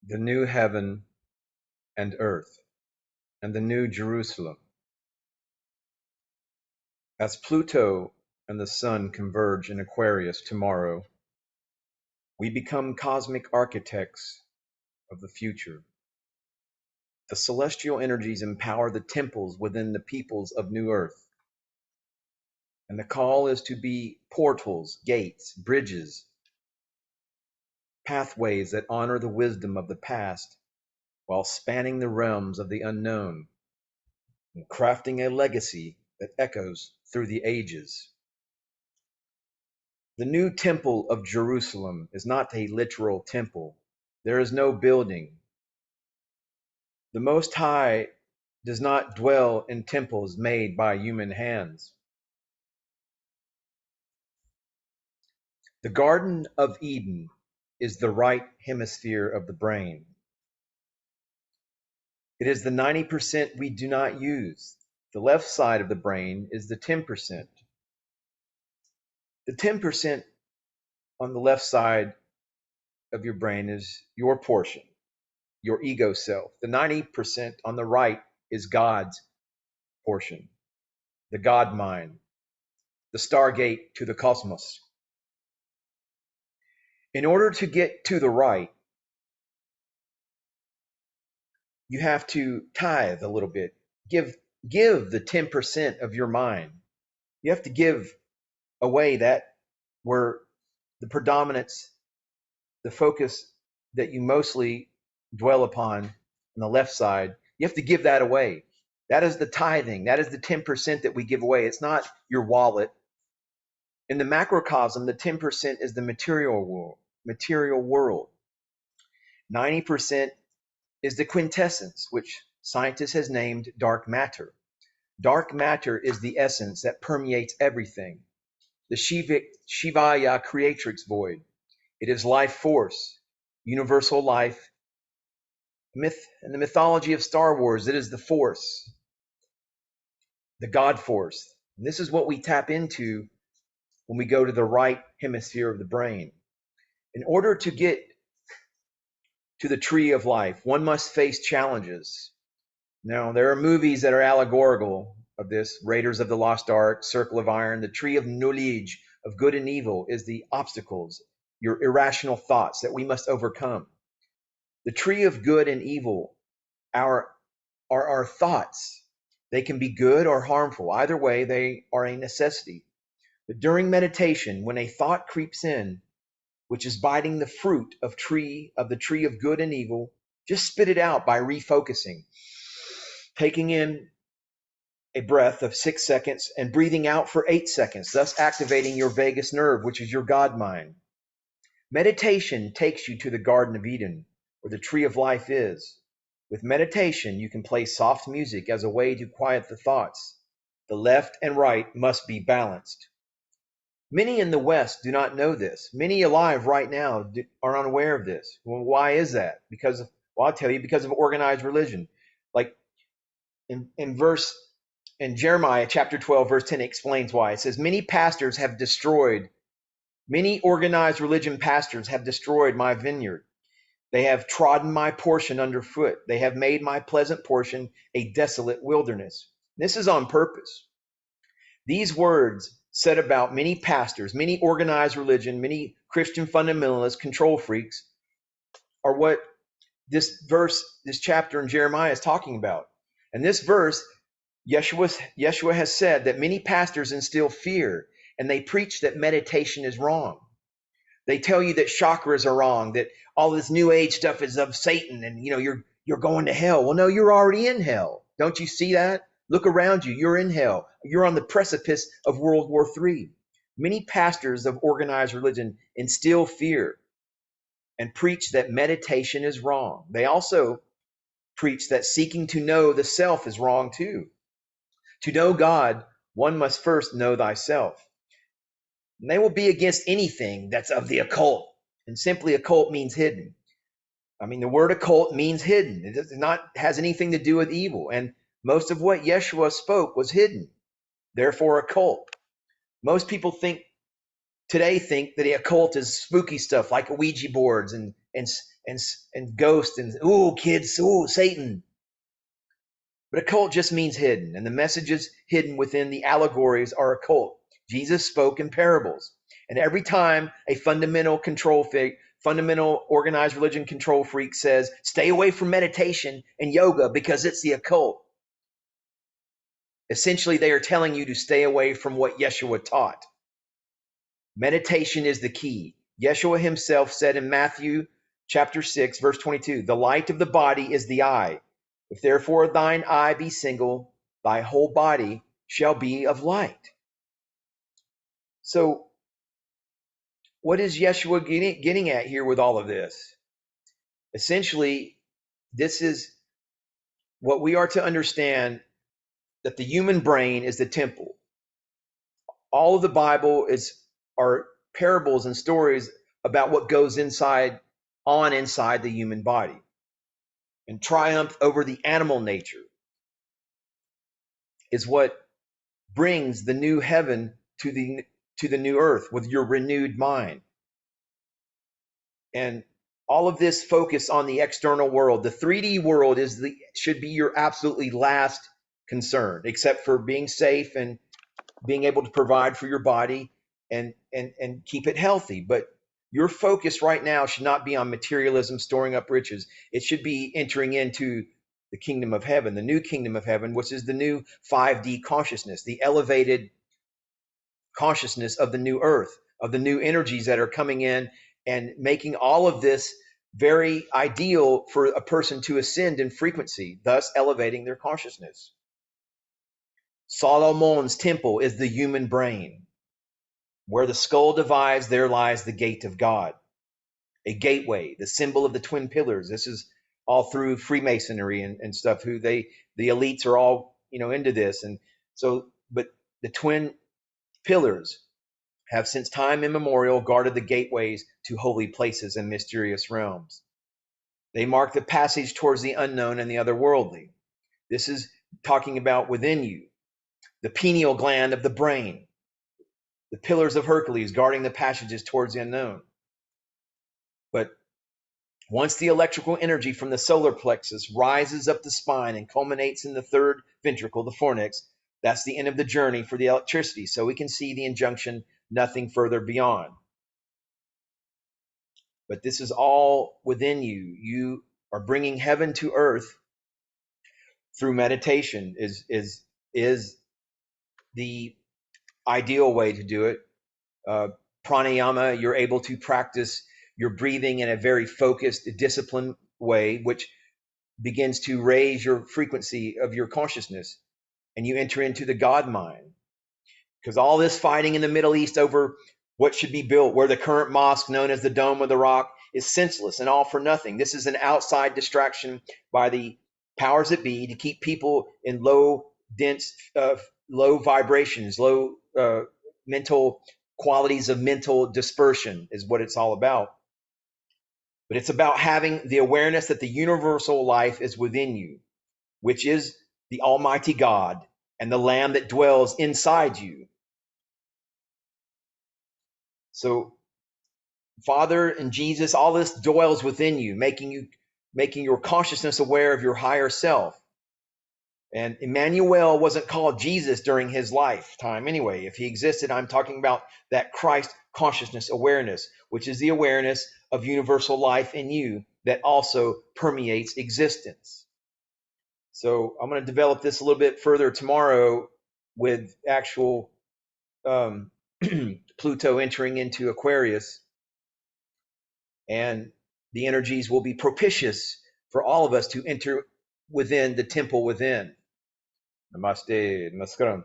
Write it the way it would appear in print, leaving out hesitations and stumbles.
the new heaven and earth, and the new Jerusalem. As Pluto and the sun converge in Aquarius tomorrow, we become cosmic architects of the future. The celestial energies empower the temples within the peoples of New Earth. And the call is to be portals, gates, bridges, pathways that honor the wisdom of the past while spanning the realms of the unknown and crafting a legacy that echoes through the ages. The new temple of Jerusalem is not a literal temple. There is no building. The Most High does not dwell in temples made by human hands. The Garden of Eden is the right hemisphere of the brain. It is the 90% we do not use. The left side of the brain is the 10%. The 10% on the left side of your brain is your portion, your ego self. The 90% on the right is God's portion, the God mind, the stargate to the cosmos. In order to get to the right, you have to tithe a little bit. Give the 10% of your mind. You have to give away that where the predominance, the focus that you mostly dwell upon on the left side, you have to give that away. That is the tithing. That is the 10% that we give away. It's not your wallet. In the macrocosm, the 10% is the material world. 90% is the quintessence, which scientists has named dark matter. Dark matter is the essence that permeates everything. The Shivaya creatrix void. It is life force, universal life. Myth and the mythology of Star Wars, it is the force, the God force. And this is what we tap into when we go to the right hemisphere of the brain. In order to get to the tree of life, one must face challenges. Now, there are movies that are allegorical of this. Raiders of the Lost Ark, Circle of Iron, the tree of knowledge of good and evil is the obstacles, your irrational thoughts that we must overcome. The tree of good and evil are our thoughts. They can be good or harmful. Either way, they are a necessity. But during meditation, when a thought creeps in, which is biting the fruit of the tree of good and evil, just spit it out by refocusing, taking in a breath of 6 seconds and breathing out for 8 seconds, thus activating your vagus nerve, which is your God mind. Meditation takes you to the Garden of Eden, where the tree of life is. With meditation, you can play soft music as a way to quiet the thoughts. The left and right must be balanced. Many in the West do not know this. Many alive right now are unaware of this. Well, why is that? I'll tell you, because of organized religion. Like in Jeremiah chapter 12, verse 10 explains why. It says, many organized religion pastors have destroyed my vineyard. They have trodden my portion underfoot. They have made my pleasant portion a desolate wilderness. This is on purpose. These words said about many pastors, many organized religion, many Christian fundamentalists, control freaks, are what this chapter in Jeremiah is talking about. And this verse, Yeshua has said that many pastors instill fear, and they preach that meditation is wrong. They tell you that chakras are wrong, that all this new age stuff is of Satan, and you're going to hell. Well, no, you're already in hell. Don't you see that? Look around you. You're in hell. You're on the precipice of World War III. Many pastors of organized religion instill fear and preach that meditation is wrong. They also preach that seeking to know the self is wrong too. To know God, one must first know thyself. And they will be against anything that's of the occult. And simply occult means hidden. I mean, the word occult means hidden. It does not has anything to do with evil. And most of what Yeshua spoke was hidden. Therefore, occult. Most people today think that the occult is spooky stuff like Ouija boards and and ghost and ooh kids, ooh Satan. But occult just means hidden, and the messages hidden within the allegories are occult. Jesus spoke in parables, and every time a fundamental organized religion control freak says, "Stay away from meditation and yoga because it's the occult," essentially they are telling you to stay away from what Yeshua taught. Meditation is the key. Yeshua himself said in Matthew chapter 6, verse 22, "The light of the body is the eye. If therefore thine eye be single, thy whole body shall be of light." So what is Yeshua getting at here with all of this? Essentially, this is what we are to understand, that the human brain is the temple. All of the Bible are parables and stories about what goes inside the human body, and triumph over the animal nature is what brings the new heaven to the new earth with your renewed mind. And all of this focus on the external world, the 3D world should be your absolutely last concern, except for being safe and being able to provide for your body and keep it healthy. But your focus right now should not be on materialism, storing up riches. It should be entering into the kingdom of heaven, the new kingdom of heaven, which is the new 5D consciousness, the elevated consciousness of the new earth, of the new energies that are coming in and making all of this very ideal for a person to ascend in frequency, thus elevating their consciousness. Solomon's temple is the human brain. Where the skull divides, there lies the gate of God. A gateway, the symbol of the twin pillars. This is all through Freemasonry and stuff, the elites are all, into this. And so, but the twin pillars have since time immemorial guarded the gateways to holy places and mysterious realms. They mark the passage towards the unknown and the otherworldly. This is talking about within you, the pineal gland of the brain, the pillars of Hercules guarding the passages towards the unknown. But once the electrical energy from the solar plexus rises up the spine and culminates in the third ventricle, the fornix, that's the end of the journey for the electricity. So we can see the injunction, nothing further beyond. But this is all within you. You are bringing heaven to earth through meditation is the ideal way to do it. Pranayama, you're able to practice your breathing in a very focused, disciplined way, which begins to raise your frequency of your consciousness, and you enter into the God mind. Because all this fighting in the Middle East over what should be built, where the current mosque known as the Dome of the Rock is senseless and all for nothing. This is an outside distraction by the powers that be to keep people in low, dense, low vibrations, low mental qualities of mental dispersion is what it's all about. But it's about having the awareness that the universal life is within you, which is the Almighty God and the Lamb that dwells inside you. So Father and Jesus, all this dwells within you, making your consciousness aware of your higher self. And Emmanuel wasn't called Jesus during his lifetime anyway. If he existed, I'm talking about that Christ consciousness awareness, which is the awareness of universal life in you that also permeates existence. So I'm going to develop this a little bit further tomorrow with actual Pluto entering into Aquarius, and the energies will be propitious for all of us to enter within the temple within. Namaste, namaskaram.